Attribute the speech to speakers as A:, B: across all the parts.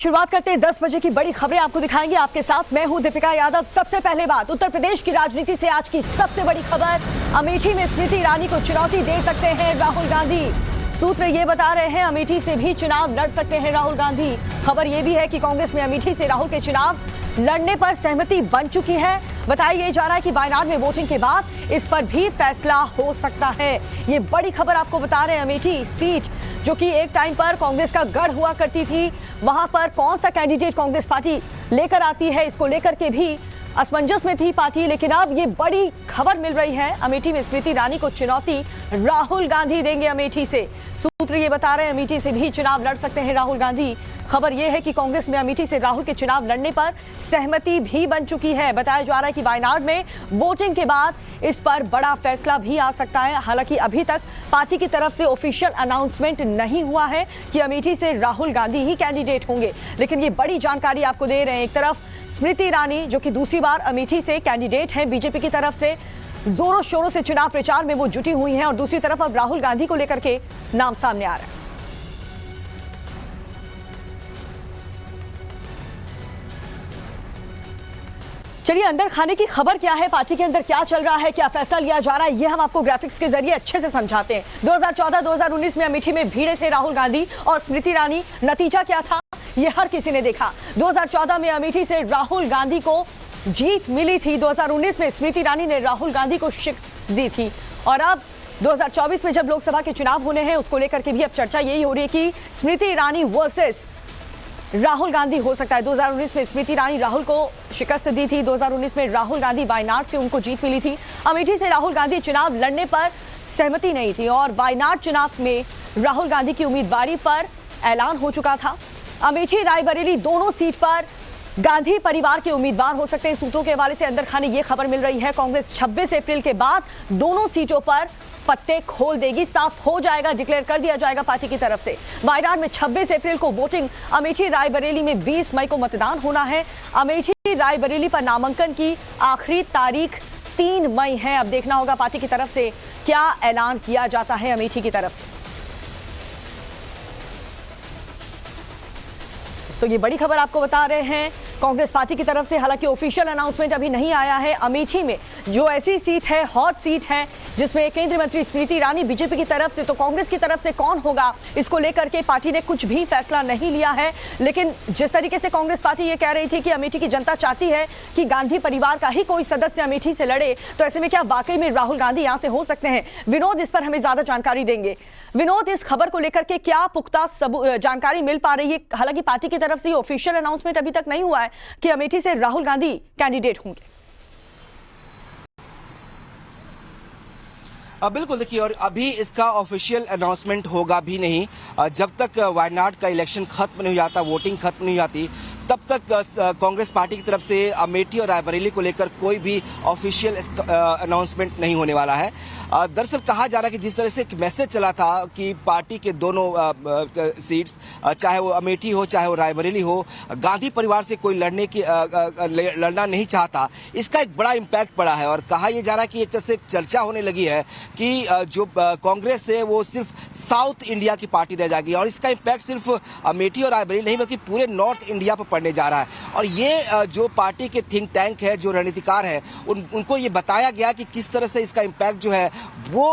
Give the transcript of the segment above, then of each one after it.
A: शुरुआत करते हैं 10 बजे की बड़ी खबरें आपको दिखाएंगे। आपके साथ मैं हूं दीपिका यादव। सबसे पहले बात उत्तर प्रदेश की राजनीति से आज की सबसे बड़ी खबर, अमेठी में स्मृति ईरानी को चुनौती दे सकते हैं राहुल गांधी। सूत्र ये बता रहे हैं अमेठी से भी चुनाव लड़ सकते हैं राहुल गांधी। खबर ये भी है कि कांग्रेस में अमेठी से राहुल के चुनाव लड़ने पर सहमति बन चुकी है। बताया जा रहा है कि वायनाड में वोटिंग के बाद इस पर भी फैसला हो सकता है। ये बड़ी खबर आपको बता रहे हैं। अमेठी सीट जो कि एक टाइम पर कांग्रेस का गढ़ हुआ करती थी, वहां पर कौन सा कैंडिडेट कांग्रेस पार्टी लेकर आती है, इसको लेकर के भी असमंजस में थी पार्टी। लेकिन अब ये बड़ी खबर मिल रही है, अमेठी में स्मृति ईरानी को चुनौती राहुल गांधी देंगे अमेठी से। सूत्र ये बता रहे हैं अमेठी से भी चुनाव लड़ सकते हैं राहुल गांधी। खबर यह है कि कांग्रेस में अमेठी से राहुल के चुनाव लड़ने पर सहमति भी बन चुकी है। बताया जा रहा है कि वायनाड में वोटिंग के बाद इस पर बड़ा फैसला भी आ सकता है। हालांकि अभी तक पार्टी की तरफ से ऑफिशियल अनाउंसमेंट नहीं हुआ है कि अमेठी से राहुल गांधी ही कैंडिडेट होंगे, लेकिन ये बड़ी जानकारी आपको दे रहे हैं। एक तरफ स्मृति ईरानी जो कि दूसरी बार अमेठी से कैंडिडेट हैं, बीजेपी की तरफ से जोरों शोरों से चुनाव प्रचार में वो जुटी हुई हैं, और दूसरी तरफ अब राहुल गांधी को लेकर के नाम सामने आ रहा है। चलिए अंदर खाने की खबर क्या है, पार्टी के अंदर क्या चल रहा है, क्या फैसला लिया जा रहा है, ये हम आपको ग्राफिक्स के जरिए अच्छे से समझाते हैं। 2014-2019 में अमेठी में भिड़े थे राहुल गांधी और स्मृति ईरानी। नतीजा क्या था ये हर किसी ने देखा। 2014 में अमेठी से राहुल गांधी को जीत मिली थी। 2019 में स्मृति ईरानी ने राहुल गांधी को शिकस्त दी थी, और अब 2024 में जब लोकसभा के चुनाव होने हैं, उसको लेकर के भी अब चर्चा यही हो रही है कि स्मृति ईरानी वर्सेस राहुल गांधी हो सकता है। 2019 में स्मृति ईरानी राहुल को शिकस्त दी थी। 2019 में राहुल गांधी वायनाड से उनको जीत मिली थी। अमेठी से राहुल गांधी चुनाव लड़ने पर सहमति नहीं थी, और वायनाड चुनाव में राहुल गांधी की उम्मीदवारी पर ऐलान हो चुका था। अमेठी रायबरेली दोनों सीट पर गांधी परिवार के उम्मीदवार हो सकते हैं। सूत्रों के हवाले से अंदर खाने ये खबर मिल रही है, कांग्रेस 26 अप्रैल के बाद दोनों सीटों पर पत्ते खोल देगी, साफ हो जाएगा, डिक्लेयर कर दिया जाएगा पार्टी की तरफ से। वायनाड में 26 अप्रैल को वोटिंग, अमेठी रायबरेली में 20 मई को मतदान होना है। अमेठी रायबरेली पर नामांकन की आखिरी तारीख 3 मई है। अब देखना होगा पार्टी की तरफ से क्या ऐलान किया जाता है अमेठी की तरफ से। तो ये बड़ी खबर आपको बता रहे हैं कांग्रेस पार्टी की तरफ से। हालांकि ऑफिशियल अनाउंसमेंट अभी नहीं आया है। अमेठी में जो ऐसी सीट है, हॉट सीट है, जिसमें केंद्रीय मंत्री स्मृति ईरानी बीजेपी की तरफ से, तो कांग्रेस की तरफ से कौन होगा, इसको लेकर के पार्टी ने कुछ भी फैसला नहीं लिया है। लेकिन जिस तरीके से कांग्रेस पार्टी ये कह रही थी कि अमेठी की जनता चाहती है कि गांधी परिवार का ही कोई सदस्य अमेठी से लड़े, तो ऐसे में क्या वाकई में राहुल गांधी यहां से हो सकते हैं? विनोद इस पर हमें ज्यादा जानकारी देंगे। विनोद, इस खबर को लेकर के क्या पुख्ता जानकारी मिल पा रही है? हालांकि पार्टी की तरफ से ऑफिशियल अनाउंसमेंट अभी तक नहीं हुआ है कि अमेठी से राहुल गांधी कैंडिडेट होंगे।
B: बिल्कुल, देखिए, और अभी इसका ऑफिशियल अनाउंसमेंट होगा भी नहीं जब तक वायनाड का इलेक्शन खत्म नहीं हो जाता, वोटिंग खत्म नहीं हो जाती, तब तक कांग्रेस पार्टी की तरफ से अमेठी और रायबरेली को लेकर कोई भी ऑफिशियल अनाउंसमेंट नहीं होने वाला है। दरअसल कहा जा रहा है कि जिस तरह से एक मैसेज चला था कि पार्टी के दोनों सीट्स, चाहे वो अमेठी हो चाहे वो रायबरेली हो, गांधी परिवार से कोई लड़ना नहीं चाहता, इसका एक बड़ा इम्पैक्ट पड़ा है। और कहा यह जा रहा है कि एक तरह से चर्चा होने लगी है कि जो कांग्रेस है वो सिर्फ साउथ इंडिया की पार्टी रह जाएगी, और इसका इम्पैक्ट सिर्फ अमेठी और रायबरेली नहीं बल्कि पूरे नॉर्थ इंडिया पर पड़ने जा रहा है। और ये जो पार्टी के थिंक टैंक है, जो रणनीतिकार है, उनको ये बताया गया कि किस तरह से इसका इम्पैक्ट जो है वो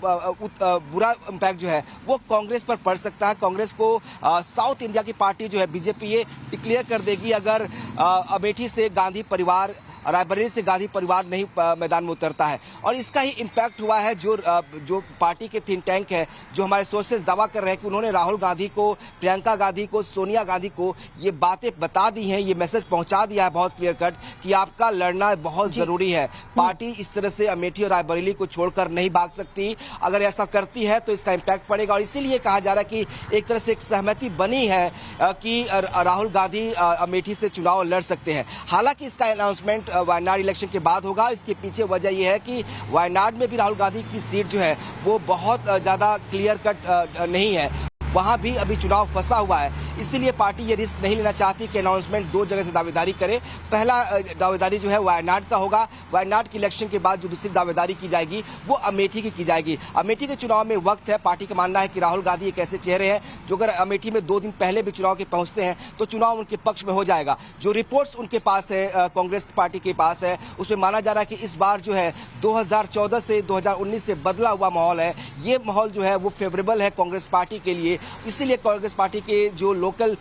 B: बुरा इम्पैक्ट जो है वो कांग्रेस पर पड़ सकता है। कांग्रेस को साउथ इंडिया की पार्टी जो है बीजेपी ये डिक्लेयर कर देगी अगर अमेठी से गांधी परिवार, रायबरेली से गांधी परिवार नहीं मैदान में उतरता है। और इसका ही इम्पैक्ट हुआ है। जो पार्टी के थिंक टैंक है, जो हमारे सोर्सेज दावा कर रहे हैं कि उन्होंने राहुल गांधी को, प्रियंका गांधी को, सोनिया गांधी को ये बातें बता दी हैं, ये मैसेज पहुंचा दिया है बहुत क्लियर कट कि आपका लड़ना बहुत जरूरी है। पार्टी इस तरह से अमेठी और रायबरेली को छोड़कर नहीं भाग सकती। अगर ऐसा करती है तो इसका इम्पैक्ट पड़ेगा, और इसीलिए कहा जा रहा है कि एक तरह से एक सहमति बनी है कि राहुल गांधी अमेठी से चुनाव लड़ सकते हैं। हालांकि इसका अनाउंसमेंट वायनाड इलेक्शन के बाद होगा। इसके पीछे वजह यह है कि वायनाड में भी राहुल गांधी की सीट जो है वो बहुत ज्यादा क्लियर कट नहीं है। वहां भी अभी चुनाव फंसा हुआ है। इसीलिए पार्टी ये रिस्क नहीं लेना चाहती कि अनाउंसमेंट 2 जगह से दावेदारी करे। पहला दावेदारी जो है वायनाड का होगा। वायनाड के इलेक्शन के बाद जो दूसरी दावेदारी की जाएगी वो अमेठी की जाएगी। अमेठी के चुनाव में वक्त है। पार्टी का मानना है कि राहुल गांधी एक ऐसे चेहरे हैं जो अगर अमेठी में 2 दिन पहले भी चुनाव के पहुंचते हैं तो चुनाव उनके पक्ष में हो जाएगा। जो रिपोर्ट्स उनके पास है, कांग्रेस पार्टी के पास है, उसमें माना जा रहा है कि इस बार जो है 2014 से 2019 से बदला हुआ माहौल है। ये माहौल जो है वो फेवरेबल है कांग्रेस पार्टी के लिए। इसीलिए कांग्रेस पार्टी के जो लोकल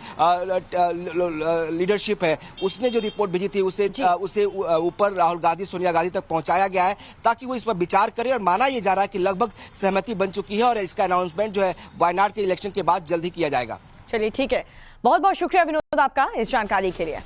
B: लीडरशिप है उसने जो रिपोर्ट भेजी थी उसे ऊपर राहुल गांधी, सोनिया गांधी तक पहुंचाया गया है ताकि वो इस पर विचार करें। और माना यह जा रहा है कि लगभग सहमति बन चुकी है और इसका अनाउंसमेंट जो है वायनाड के इलेक्शन के बाद जल्दी किया जाएगा।
A: चलिए ठीक है, बहुत बहुत शुक्रिया विनोद आपका इस जानकारी के लिए।